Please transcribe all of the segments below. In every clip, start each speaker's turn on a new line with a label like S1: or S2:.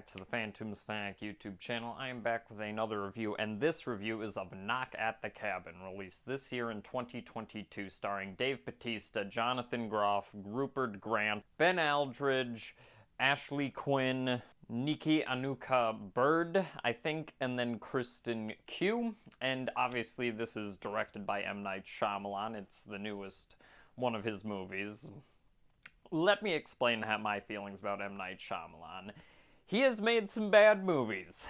S1: back to the Phantoms Fanatic YouTube channel. I am back with another review, and this review is of Knock at the Cabin, released this year in 2022, starring Dave Bautista, Jonathan Groff, Rupert Grant, Ben Aldridge, Ashley Quinn, Nikki Anuka Bird, I think, and then Kristen Q. And obviously this is directed by M. Night Shyamalan. It's the newest one of his movies. Let me explain my feelings about M. Night Shyamalan. He has made some bad movies.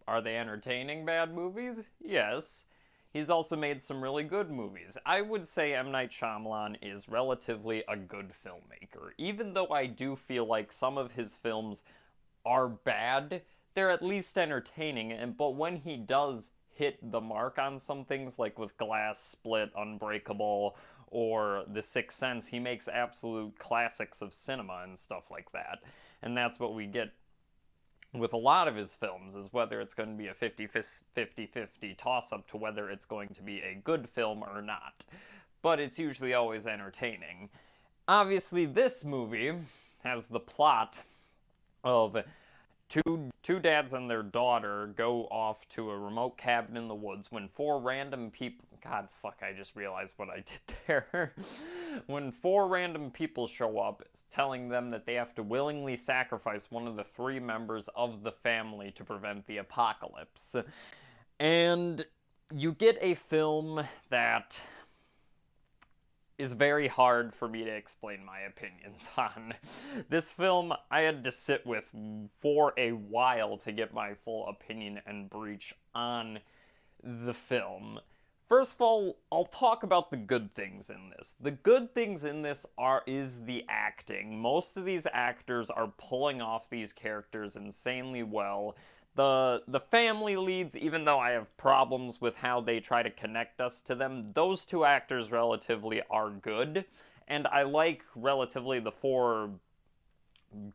S1: Are they entertaining bad movies? Yes. He's also made some really good movies. I would say M. Night Shyamalan is relatively a good filmmaker. Even though I do feel like some of his films are bad, they're at least entertaining. But when he does hit the mark on some things, like with Glass, Split, Unbreakable, or The Sixth Sense, he makes absolute classics of cinema and stuff like that. And that's what we get with a lot of his films, is whether it's going to be a 50-50 toss-up to whether it's going to be a good film or not. But it's usually always entertaining. Obviously, this movie has the plot of two dads and their daughter go off to a remote cabin in the woods when four random people... God, fuck, I just realized what I did there. When four random people show up, telling them that they have to willingly sacrifice one of the three members of the family to prevent the apocalypse. And you get a film that is very hard for me to explain my opinions on. This film I had to sit with for a while to get my full opinion and breach on the film. First of all, I'll talk about the good things in this. The good things in this is the acting. Most of these actors are pulling off these characters insanely well. The family leads, even though I have problems with how they try to connect us to them, those two actors relatively are good. And I like relatively the four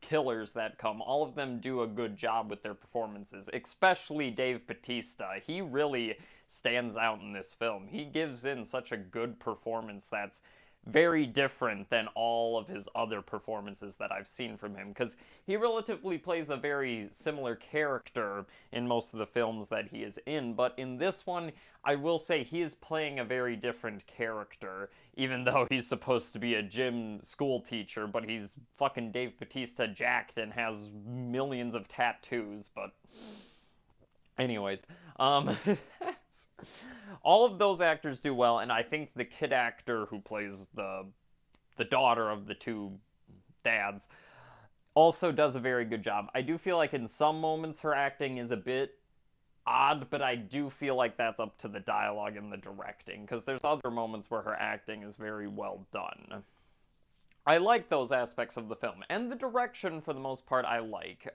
S1: killers that come. All of them do a good job with their performances, especially Dave Bautista. He really stands out in this film. He gives in such a good performance that's very different than all of his other performances that I've seen from him, because he relatively plays a very similar character in most of the films that he is in, but in this one, I will say he is playing a very different character, even though he's supposed to be a gym school teacher, but he's fucking Dave Bautista jacked and has millions of tattoos, but... Anyways, all of those actors do well, and I think the kid actor who plays the daughter of the two dads also does a very good job. I do feel like in some moments her acting is a bit odd, but I do feel like that's up to the dialogue and the directing, because there's other moments where her acting is very well done. I like those aspects of the film, and the direction, for the most part, I like.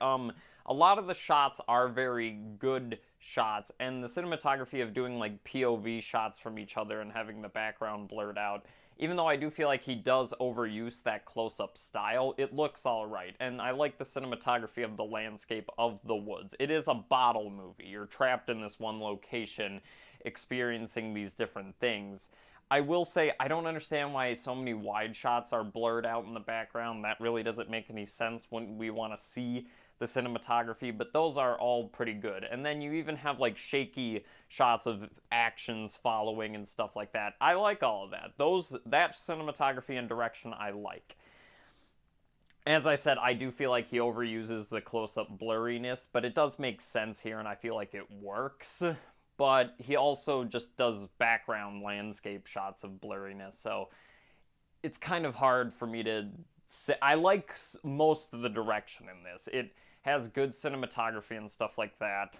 S1: A lot of the shots are very good shots, and the cinematography of doing, like, POV shots from each other and having the background blurred out, even though I do feel like he does overuse that close-up style, it looks alright, and I like the cinematography of the landscape of the woods. It is a bottle movie. You're trapped in this one location, experiencing these different things. I will say, I don't understand why so many wide shots are blurred out in the background. That really doesn't make any sense when we want to see the cinematography, but those are all pretty good. And then you even have, like, shaky shots of actions following and stuff like that. I like all of that. That cinematography and direction I like. As I said, I do feel like he overuses the close-up blurriness, but it does make sense here, and I feel like it works. But he also just does background landscape shots of blurriness, so it's kind of hard for me to say. I like most of the direction in this. It has good cinematography and stuff like that.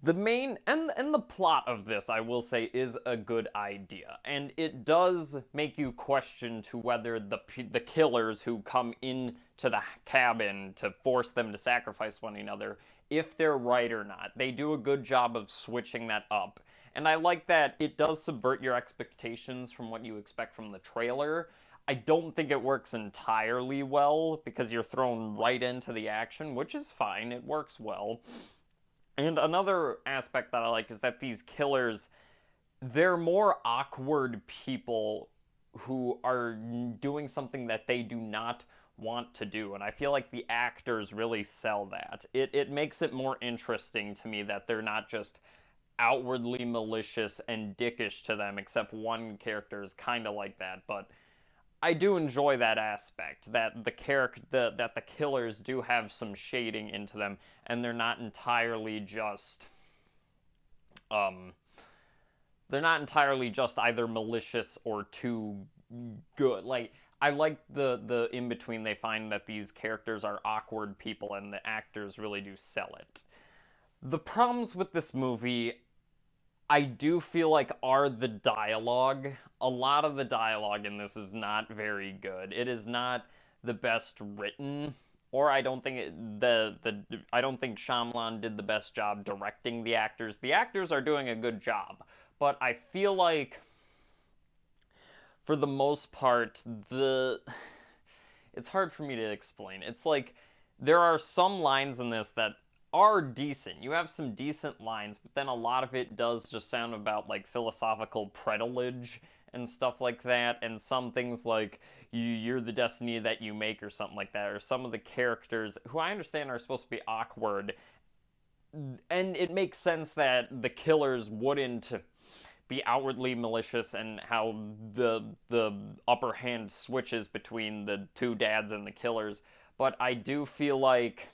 S1: The main, and the plot of this, I will say, is a good idea, and it does make you question to whether the killers who come into the cabin to force them to sacrifice one another, if they're right or not. They do a good job of switching that up, and I like that it does subvert your expectations from what you expect from the trailer. I don't think it works entirely well, because you're thrown right into the action, which is fine, it works well. And another aspect that I like is that these killers, they're more awkward people who are doing something that they do not want to do, and I feel like the actors really sell that. It makes it more interesting to me that they're not just outwardly malicious and dickish to them, except one character is kind of like that, but I do enjoy that aspect, that that the killers do have some shading into them, and they're not entirely just either malicious or too good. Like, I like the in between they find, that these characters are awkward people and the actors really do sell it. The problems with this movie, I do feel like, are the dialogue. A lot of the dialogue in this is not very good. It is not the best written, or I don't think I don't think Shyamalan did the best job directing the actors. The actors are doing a good job, but I feel like, for the most part, it's hard for me to explain. It's like, there are some lines in this that are decent. You have some decent lines, but then a lot of it does just sound about, like, philosophical privilege and stuff like that, and some things like, you're the destiny that you make, or something like that, or some of the characters, who I understand are supposed to be awkward, and it makes sense that the killers wouldn't be outwardly malicious, and how the upper hand switches between the two dads and the killers, but I do feel like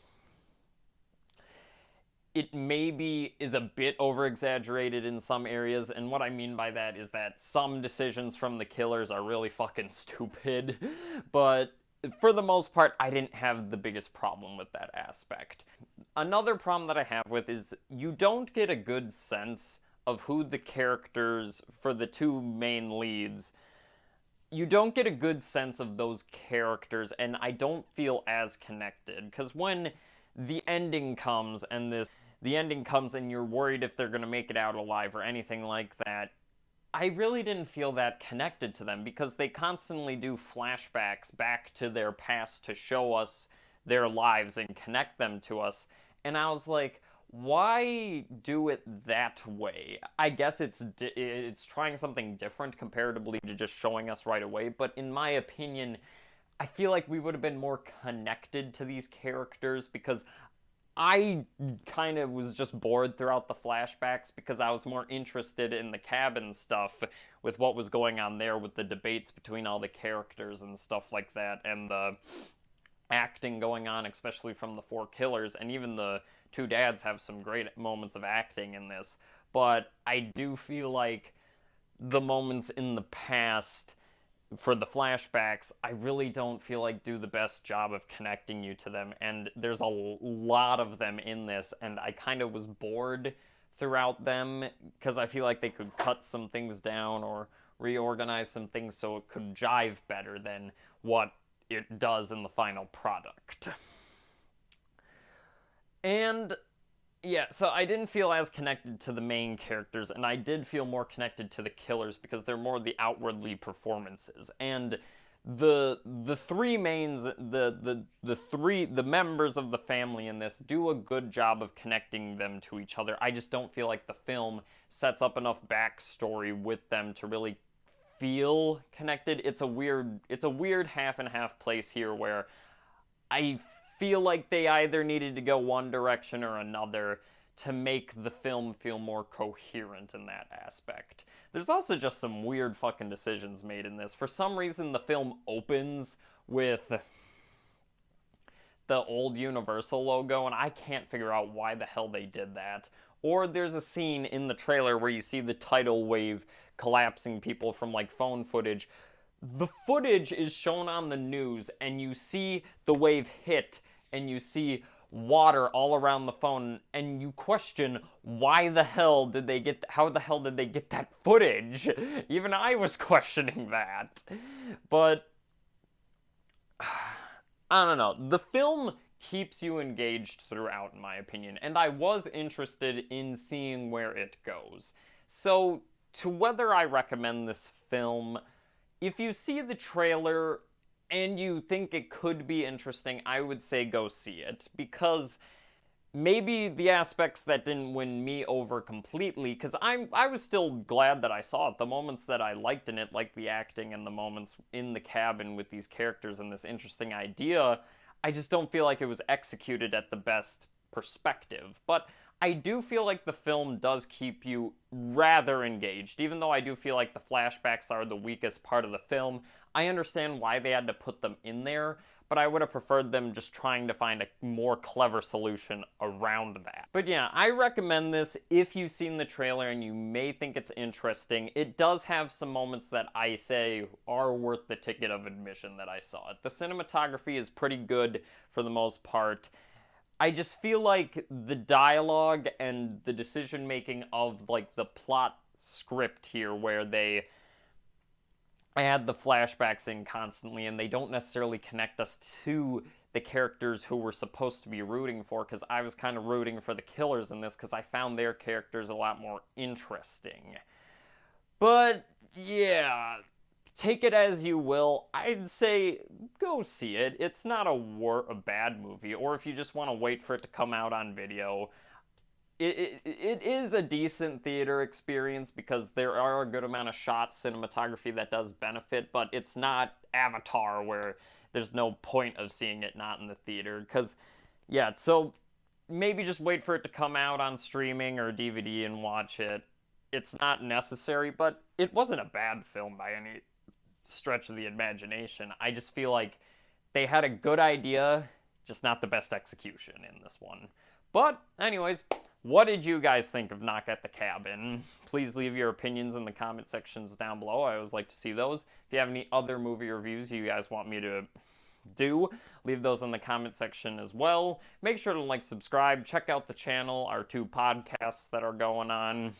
S1: it maybe is a bit over-exaggerated in some areas, and what I mean by that is that some decisions from the killers are really fucking stupid, but for the most part, I didn't have the biggest problem with that aspect. Another problem that I have with is, you don't get a good sense of who the characters, for the two main leads, you don't get a good sense of those characters, and I don't feel as connected, because when the ending comes, and you're worried if they're going to make it out alive or anything like that, I really didn't feel that connected to them, because they constantly do flashbacks back to their past to show us their lives and connect them to us, and I was like, why do it that way? I guess it's trying something different comparatively to just showing us right away, but in my opinion, I feel like we would have been more connected to these characters, because I kind of was just bored throughout the flashbacks, because I was more interested in the cabin stuff, with what was going on there, with the debates between all the characters and stuff like that, and the acting going on, especially from the four killers, and even the two dads have some great moments of acting in this, but I do feel like the moments in the past, for the flashbacks, I really don't feel like do the best job of connecting you to them, and there's a lot of them in this, and I kind of was bored throughout them, because I feel like they could cut some things down or reorganize some things so it could jive better than what it does in the final product. And yeah, so I didn't feel as connected to the main characters, and I did feel more connected to the killers, because they're more the outwardly performances. And the three mains, the members of the family in this do a good job of connecting them to each other. I just don't feel like the film sets up enough backstory with them to really feel connected. It's a weird half and half place here, where I feel like they either needed to go one direction or another to make the film feel more coherent in that aspect. There's also just some weird fucking decisions made in this. For some reason, the film opens with the old Universal logo, and I can't figure out why the hell they did that. Or there's a scene in the trailer where you see the tidal wave collapsing people from, like, phone footage. The footage is shown on the news, and you see the wave hit, and you see water all around the phone, and you question, how the hell did they get that footage? Even I was questioning that. But I don't know. The film keeps you engaged throughout, in my opinion, and I was interested in seeing where it goes. So, to whether I recommend this film, if you see the trailer and you think it could be interesting, I would say go see it, because maybe the aspects that didn't win me over completely, because I was still glad that I saw it. The moments that I liked in it, like the acting and the moments in the cabin with these characters and this interesting idea, I just don't feel like it was executed at the best perspective. But I do feel like the film does keep you rather engaged, even though I do feel like the flashbacks are the weakest part of the film. I understand why they had to put them in there, but I would have preferred them just trying to find a more clever solution around that. But yeah, I recommend this if you've seen the trailer and you may think it's interesting. It does have some moments that I say are worth the ticket of admission that I saw it. The cinematography is pretty good for the most part. I just feel like the dialogue and the decision making of like the plot script here, where they add the flashbacks in constantly and they don't necessarily connect us to the characters who we're supposed to be rooting for, because I was kind of rooting for the killers in this because I found their characters a lot more interesting. But yeah, take it as you will. I'd say go see it. It's not a bad movie, or if you just want to wait for it to come out on video, it is a decent theater experience because there are a good amount of shots, cinematography that does benefit, but it's not Avatar where there's no point of seeing it not in the theater. Because, yeah, so maybe just wait for it to come out on streaming or DVD and watch it. It's not necessary, but it wasn't a bad film by any stretch of the imagination. I just feel like they had a good idea, just not the best execution in this one. But, anyways, what did you guys think of Knock at the Cabin? Please leave your opinions in the comment sections down below. I always like to see those. If you have any other movie reviews you guys want me to do, leave those in the comment section as well. Make sure to like, subscribe, check out the channel, our 2 podcasts that are going on.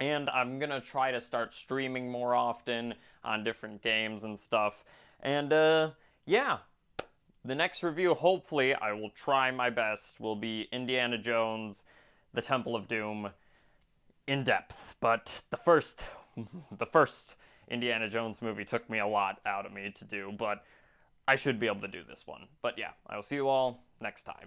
S1: And I'm going to try to start streaming more often on different games and stuff. And, yeah. The next review, hopefully, I will try my best, will be Indiana Jones, The Temple of Doom, in depth. But the first Indiana Jones movie took me a lot out of me to do, but I should be able to do this one. But yeah, I will see you all next time.